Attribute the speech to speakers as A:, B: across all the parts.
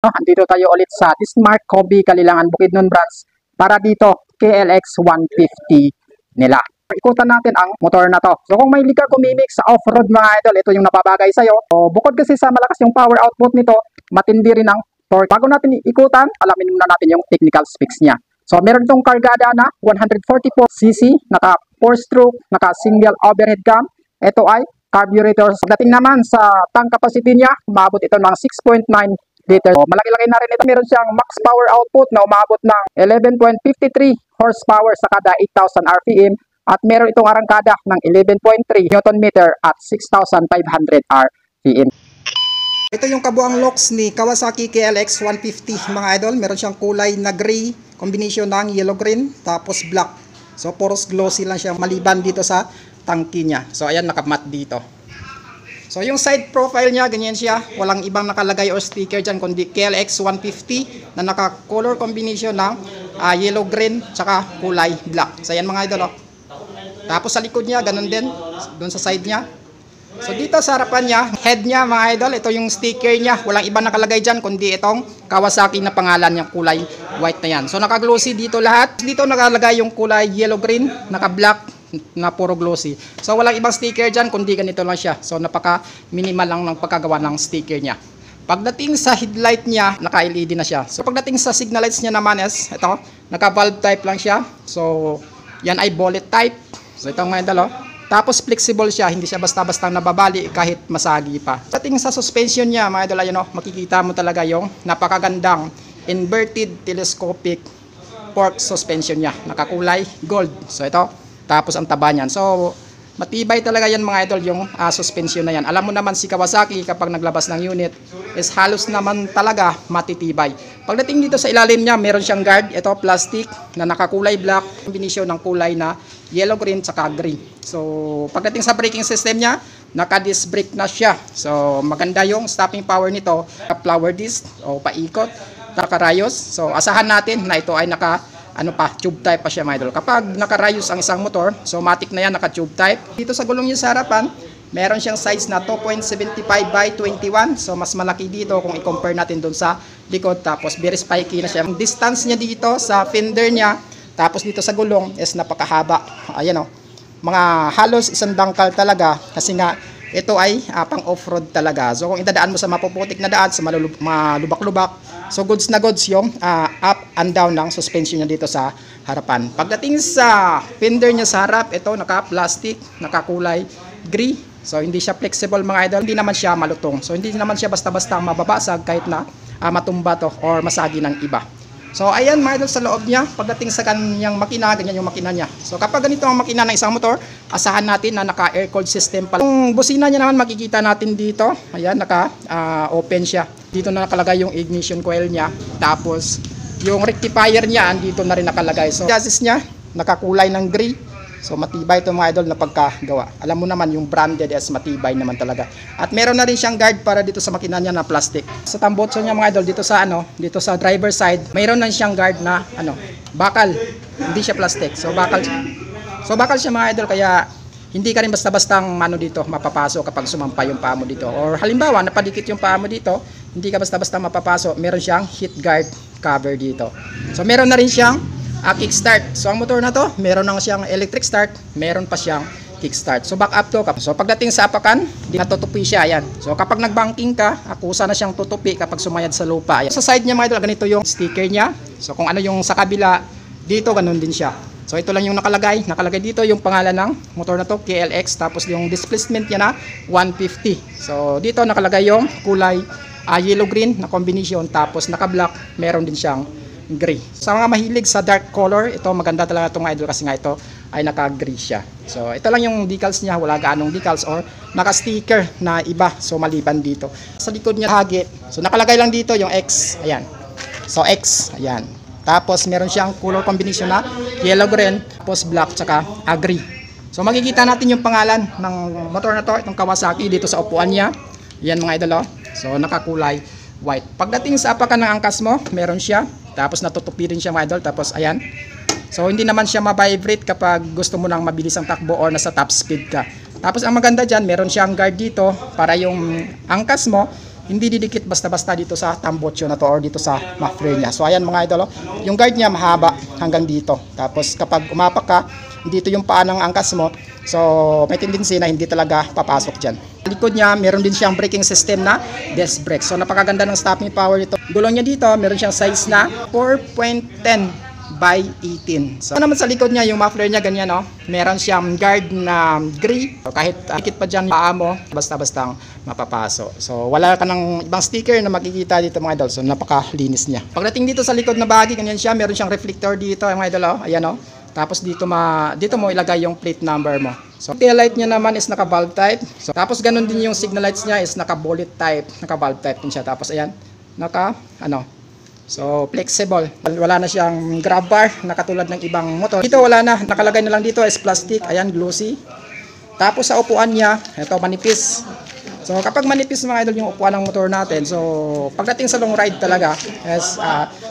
A: Andito tayo ulit sa Smart Hobby Kalilangan Bukidnon branch para dito KLX 150 nila. Ikutan natin ang motor na to. So kung may liga kumimik sa off-road mga idol, ito yung napabagay sa'yo. So bukod kasi sa malakas yung power output nito, matindi rin ang torque. Bago natin ikutan, alamin muna natin yung technical specs niya. So meron itong kargada na 144cc, naka 4-stroke, naka single overhead cam. Ito ay carburetor. Pagdating naman sa tank capacity niya, maabot ito ng 6.9 liter. So, malaki-laki na rin ito. Meron siyang max power output na umabot ng 11.53 horsepower sa kada 8,000 RPM at meron itong arangkada ng 11.3 Newton meter at 6,500 RPM. Ito yung kabuang locks ni Kawasaki KLX 150 mga idol. Meron siyang kulay na gray, combination ng yellow green tapos black. So poros glossy lang siya maliban dito sa tangki niya. So ayan, nakamat dito. So yung side profile niya, ganyan siya. Walang ibang nakalagay or sticker dyan, kundi KLX 150 na naka-color combination ng yellow green tsaka kulay black. So yan mga idol. Tapos sa likod niya, ganun din. Doon sa side niya. So dito sa harapan niya, head niya mga idol, ito yung sticker niya. Walang ibang nakalagay dyan, kundi itong Kawasaki na pangalan niyang kulay white na yan. So naka-glossy dito lahat. Dito nakalagay yung kulay yellow green, naka-black na puro glossy. So walang ibang sticker dyan kundi ganito lang siya. So napaka minimal lang ng pagkagawa ng sticker niya. Pagdating sa headlight niya, naka LED na siya. So pagdating sa signal lights niya naman is ito, naka valve type lang siya. So yan ay bullet type. So ito mga idol. Tapos flexible siya, hindi siya basta-basta nababali kahit masagi pa. Pagdating sa suspension niya mga idol, ayun, makikita mo talaga yung napakagandang inverted telescopic fork suspension niya. Nakakulay gold. So ito, tapos ang taba niyan. So, matibay talaga yan mga idol yung suspension na yan. Alam mo naman si Kawasaki kapag naglabas ng unit is halos naman talaga matitibay. Pagdating dito sa ilalim niya, meron siyang guard. Ito, plastic na nakakulay black. Combination ng kulay na yellow, green, tsaka gray. So, pagdating sa braking system niya, naka-disc brake na siya. So, maganda yung stopping power nito. Flower disc o paikot, naka-rayos. So, asahan natin na ito ay tube type pa siya mga idol. Kapag nakarayos ang isang motor, so matic na yan, naka-tube type. Dito sa gulong niya sa harapan, meron siyang size na 2.75 by 21. So mas malaki dito kung i-compare natin doon sa likod. Tapos very spiky na siya. Ang distance niya dito sa fender niya, tapos dito sa gulong is napakahaba. Ayan o. Mga halos isang dangkal talaga kasi nga ito ay pang off-road talaga. So kung idadaan mo sa mapuputik na daan, sa malubak-lubak, so goods na goods yung up and down ng suspension niya dito sa harapan. Pagdating sa fender niya sa harap, ito naka-plastic, nakakulay gray. So hindi siya flexible mga idol, hindi naman siya malutong. So hindi naman siya basta-basta mababasag kahit na matumba to or masagi ng iba. So ayan mga idol sa loob niya, pagdating sa kanyang makina, ganyan yung makina niya. So kapag ganito ang makina ng isang motor, asahan natin na naka-air cooled system pa. Yung busina niya naman makikita natin dito, ayan naka-open siya. Dito na nakalagay yung ignition coil niya, tapos yung rectifier niya andito na rin nakalagay. So chassis niya nakakulay ng gray. So matibay ito mga idol na pagkagawa. Alam mo naman yung branded is matibay naman talaga. At meron na rin siyang guard para dito sa makina niya na plastic. Sa tambotso niya mga idol dito sa driver side, mayroon na siyang guard na bakal. Hindi siya plastic. So bakal siya mga idol, kaya hindi ka rin basta-bastang dito mapapasok kapag sumampa yung paa mo dito. Or halimbawa napadikit yung paa mo dito, hindi ka basta-basta mapapasok. Meron siyang heat guard cover dito. So meron na rin siyang kickstart. So ang motor na to, meron na siyang electric start, meron pa siyang kickstart. So back up to. So pagdating sa apakan, natutupi siya, ayan. So kapag nagbanking ka, akusa na siyang tutupi kapag sumayad sa lupa. Ayan. Sa side niya mga idol, ganito yung sticker niya. So kung ano yung sa kabila, dito ganun din siya. So ito lang yung nakalagay dito yung pangalan ng motor na to, KLX, tapos yung displacement niya na 150. So dito nakalagay yung kulay yellow green na combination, tapos naka-black, meron din siyang gray. Sa mga mahilig sa dark color, ito maganda talaga itong idol kasi nga ito ay naka-gray siya. So ito lang yung decals niya, wala gaanong decals or naka-sticker na iba. So maliban dito. Sa likod niya hagi. So nakalagay lang dito yung X. Ayan. So X, ayan. Tapos meron siyang color combination na yellow green, tapos black tsaka gray. So makikita natin yung pangalan ng motor na to, itong Kawasaki dito sa upuan niya. Yan mga idol. So nakakulay white. Pagdating sa apakan ng angkas mo, meron siya. Tapos natutupi rin siya mga idol. Tapos ayan. So hindi naman siya ma-vibrate kapag gusto mo nang mabilis ang takbo or nasa top speed ka. Tapos ang maganda dyan, meron siyang guard dito para yung angkas mo hindi didikit basta-basta dito sa tambotso na to or dito sa muffler niya. So ayan mga idol, yung guard niya mahaba hanggang dito. Tapos kapag umapak ka, dito yung paa ng angkas mo. So may tendency na hindi talaga papasok dyan. Likod niya, meron din siyang braking system na disc brake. So napakaganda ng stopping power nito. Gulong niya dito, meron siyang size na 4.10 by 18. So naman sa likod niya, yung muffler niya ganyan, no? Meron siyang guard na gray. So, kahit ikit pa dyan paa mo, basta-bastang mapapaso. So wala ka ng ibang sticker na makikita dito mga idol. So napakalinis niya. Pagdating dito sa likod na bahagi, ganyan siya. Meron siyang reflector dito mga idol, oh. Ayan, oh. Tapos dito mo ilagay yung plate number mo. So tail light niya naman is naka valve type. So tapos ganun din yung signal lights niya is naka bullet type, naka valve type din siya. Tapos ayan, so flexible. Wala na siyang grab bar na katulad ng ibang motor. Dito wala na, nakalagay na lang dito is plastic. Ayan, glossy. Tapos sa upuan niya, ito manipis. So kapag manipis mga idol yung upuan ng motor natin, so pagdating sa long ride talaga is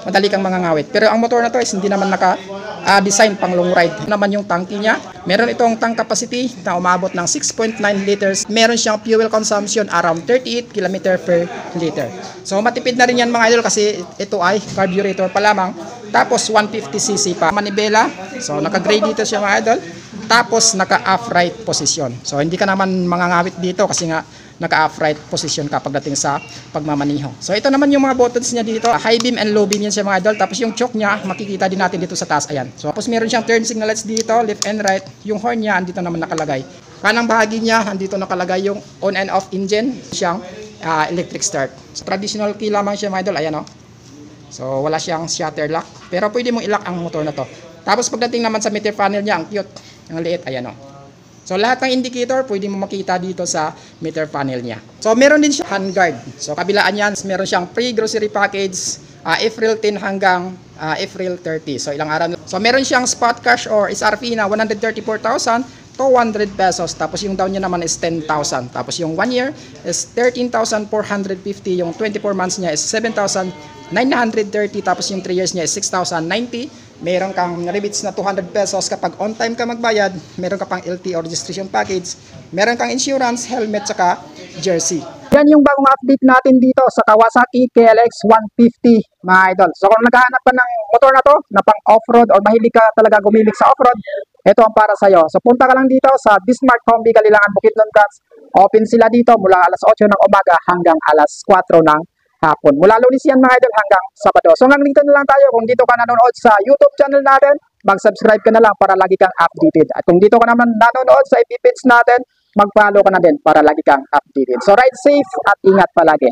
A: madali kang mangangawit. Pero ang motor na to is hindi naman naka-design pang long ride. Naman yung tanki niya. Meron itong tank capacity na umabot ng 6.9 liters. Meron siyang fuel consumption around 38 km per liter. So matipid na rin yan mga idol kasi ito ay carburetor pa lamang. Tapos 150cc pa. Manibela. So naka-gray dito siya mga idol. Tapos naka-upright position. So hindi ka naman mangangawit dito kasi nga naka-upright position ka pagdating sa pagmamaniho. So ito naman yung mga buttons niya dito. High beam and low beam yan siya mga idol. Tapos yung choke niya, makikita din natin dito sa taas. Ayan. So tapos meron siyang turn signal lights dito, left and right. Yung horn niya, andito naman nakalagay. Kanang bahagi niya, andito nakalagay yung on and off engine. Siyang electric start. So traditional key lamang siya mga idol. Ayan, oh. So wala siyang shutter lock. Pero pwede mong i-lock ang motor na to. Tapos pagdating naman sa meter panel niya, ang cute. Ang liit. Ayan, oh. So lahat ng indicator pwede mo makita dito sa meter panel niya. So meron din siya handguard. So kabilaan yan, meron siyang free grocery package, April 10 hanggang April 30. So ilang araw. So meron siyang spot cash or SRP na 134,200 pesos. Tapos yung down niya naman is 10,000. Tapos yung 1 year is 13,450. Yung 24 months niya is 7,930. Tapos yung 3 years niya is 6,090. Meron kang rebates na 200 pesos kapag on time ka magbayad. Meron ka pang LTO registration package. Meron kang insurance, helmet, saka jersey. Yan yung bagong update natin dito sa Kawasaki KLX 150 mga idol. So kung naghahanap ka ng motor na to na pang off-road or mahilig ka talaga gumimik sa off-road, ito ang para sa'yo. So punta ka lang dito sa Bismarck Combi Kalilangan Bukidnon Branch. Open sila dito mula alas 8 ng umaga hanggang alas 4 ng hapon. Mula Lunes yan mga idol hanggang Sabado. So hanggang dito na lang tayo. Kung dito ka nanonood sa YouTube channel natin, mag-subscribe ka na lang para lagi kang updated. At kung dito ka naman nanonood sa FB page natin, mag-follow ka na din para lagi kang updated. So ride safe at ingat palagi.